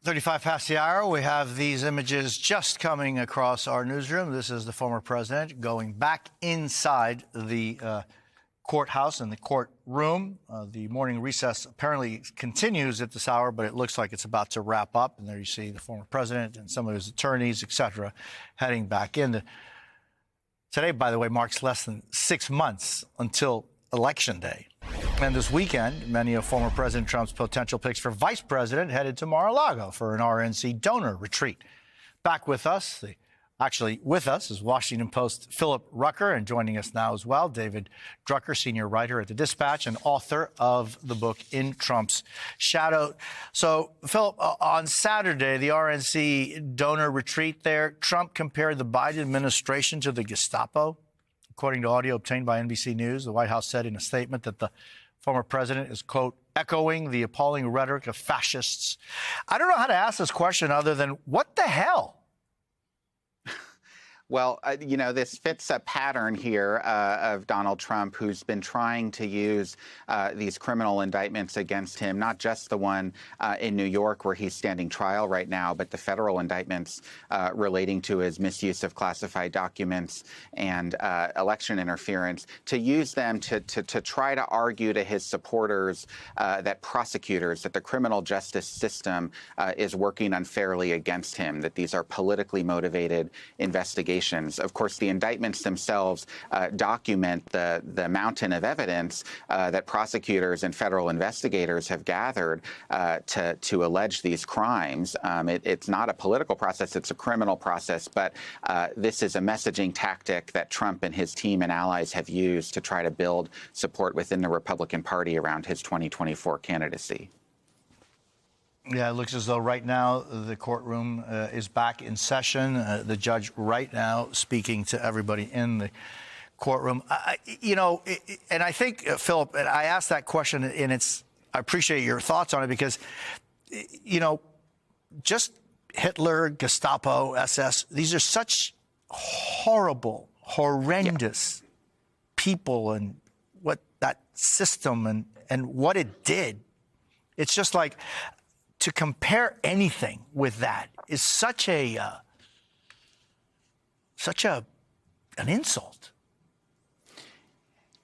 35 past the hour, we have these images just coming across our newsroom. This is the former president going back inside the courthouse and the courtroom. The morning recess apparently continues at this hour, but it looks like it's about to wrap up. And there you see the former president and some of his attorneys, etc., heading back in. Today, by the way, marks less than 6 months until Election Day. And this weekend, many of former President Trump's potential picks for vice president headed to Mar-a-Lago for an RNC donor retreat. Back with us, actually with us, is Washington Post Philip Rucker, and joining us now as well, David Drucker, senior writer at The Dispatch and author of the book In Trump's Shadow. So, Philip, on Saturday, the RNC donor retreat there, Trump compared the Biden administration to the Gestapo. According to audio obtained by NBC News, the White House said in a statement that the former president is, quote, echoing the appalling rhetoric of fascists. I don't know how to ask this question other than, what the hell? Well, this fits a pattern here of Donald Trump, who's been trying to use these criminal indictments against him, not just the one in New York where he's standing trial right now, but the federal indictments relating to his misuse of classified documents and election interference, to use them to try to argue to his supporters that the criminal justice system is working unfairly against him, that these are politically motivated investigations. Of course, the indictments themselves document the mountain of evidence that prosecutors and federal investigators have gathered to allege these crimes. It's not a political process, it's a criminal process, but this is a messaging tactic that Trump and his team and allies have used to try to build support within the Republican Party around his 2024 candidacy. Yeah, it looks as though right now the courtroom is back in session. The judge right now speaking to everybody in the courtroom. And I think, Philip, and I asked that question, and I appreciate your thoughts on it because, just Hitler, Gestapo, SS, these are such horrible, horrendous people, and what that system and what it did. It's just like, to compare anything with that is such an insult.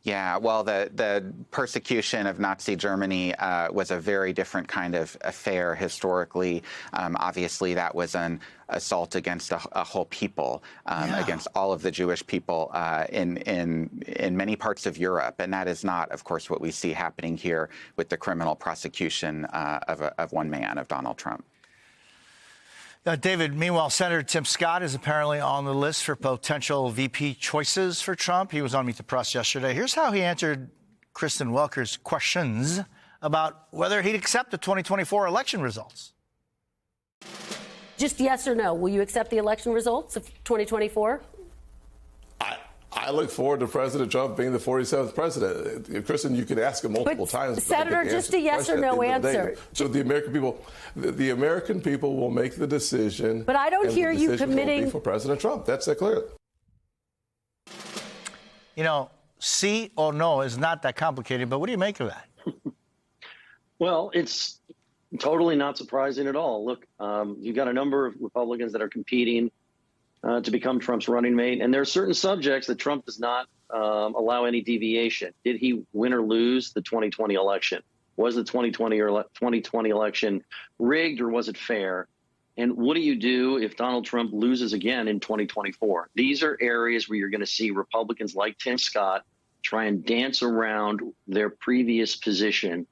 Yeah, well, the persecution of Nazi Germany was a very different kind of affair historically. Obviously, that was an assault against a whole people, against all of the Jewish people in many parts of Europe. And that is not, of course, what we see happening here with the criminal prosecution of one man, of Donald Trump. David, meanwhile, Senator Tim Scott is apparently on the list for potential VP choices for Trump. He was on Meet the Press yesterday. Here's how he answered Kristen Welker's questions about whether he'd accept the 2024 election results. Just yes or no, will you accept the election results of 2024? I look forward to President Trump being the 47th president. Kristen, you could ask him multiple times. Senator, just a yes or no answer. So the American people will make the decision. But I don't hear you committing for President Trump. That's clear. Sí or no is not that complicated, but what do you make of that? Well, it's totally not surprising at all. Look, you've got a number of Republicans that are competing to become Trump's running mate. And there are certain subjects that Trump does not allow any deviation. Did he win or lose the 2020 election? Was the 2020 election rigged, or was it fair? And what do you do if Donald Trump loses again in 2024? These are areas where you're going to see Republicans like Tim Scott try and dance around their previous position,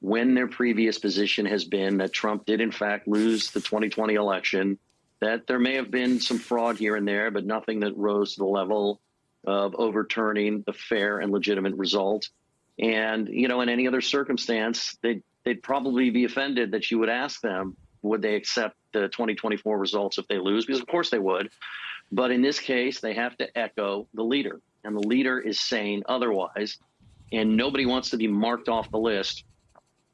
when their previous position has been that Trump did, in fact, lose the 2020 election, that there may have been some fraud here and there, but nothing that rose to the level of overturning the fair and legitimate result. And, in any other circumstance, they'd probably be offended that you would ask them, would they accept the 2024 results if they lose? Because, of course, they would. But in this case, they have to echo the leader. And the leader is saying otherwise. And nobody wants to be marked off the list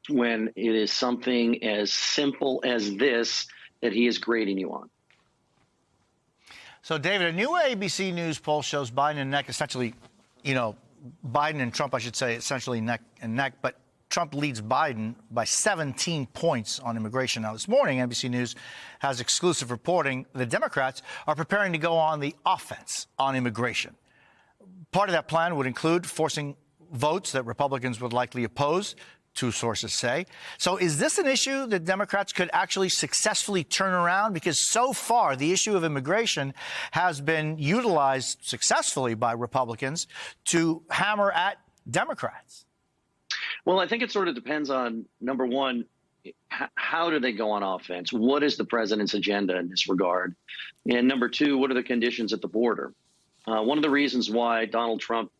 when it is something as simple as this that he is grading you on. So, David, a new ABC News poll shows Biden and neck, essentially, Biden and Trump, I should say, essentially neck and neck. But Trump leads Biden by 17 points on immigration. Now, this morning, NBC News has exclusive reporting the Democrats are preparing to go on the offense on immigration. Part of that plan would include forcing votes that Republicans would likely oppose, two sources say. So is this an issue that Democrats could actually successfully turn around? Because so far, the issue of immigration has been utilized successfully by Republicans to hammer at Democrats. Well, I think it sort of depends on, number one, how do they go on offense? What is the president's agenda in this regard? And number two, what are the conditions at the border? One of the reasons why Donald Trump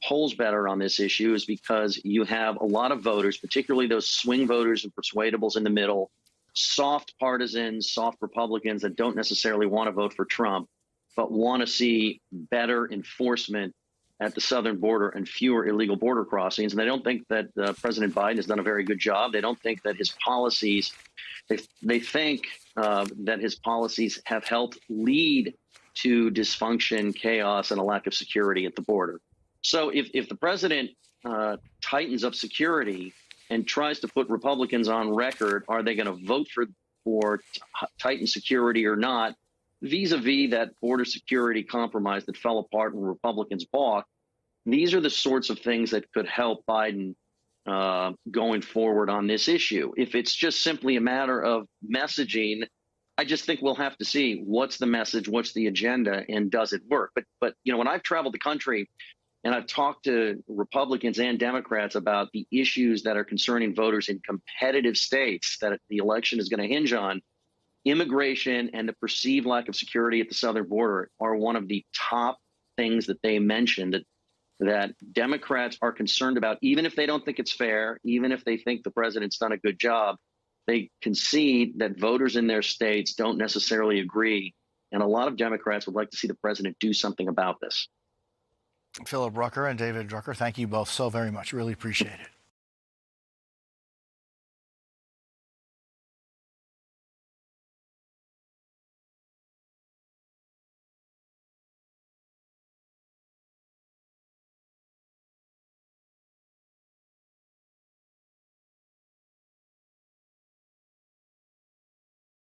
polls better on this issue is because you have a lot of voters, particularly those swing voters and persuadables in the middle, soft partisans, soft Republicans that don't necessarily want to vote for Trump, but want to see better enforcement at the southern border and fewer illegal border crossings. And they don't think that President Biden has done a very good job. They don't think that his policies, they think that his policies have helped lead to dysfunction, chaos, and a lack of security at the border. So if the president tightens up security and tries to put Republicans on record, are they going to vote for tightened security or not? Vis-a-vis that border security compromise that fell apart when Republicans balked, these are the sorts of things that could help Biden going forward on this issue. If it's just simply a matter of messaging, I just think we'll have to see what's the message, what's the agenda, and does it work? But you know, when I've traveled the country and I've talked to Republicans and Democrats about the issues that are concerning voters in competitive states that the election is going to hinge on, immigration and the perceived lack of security at the southern border are one of the top things that they mentioned that Democrats are concerned about, even if they don't think it's fair, even if they think the president's done a good job. They concede that voters in their states don't necessarily agree. And a lot of Democrats would like to see the president do something about this. Philip Rucker and David Drucker, thank you both so very much. Really appreciate it.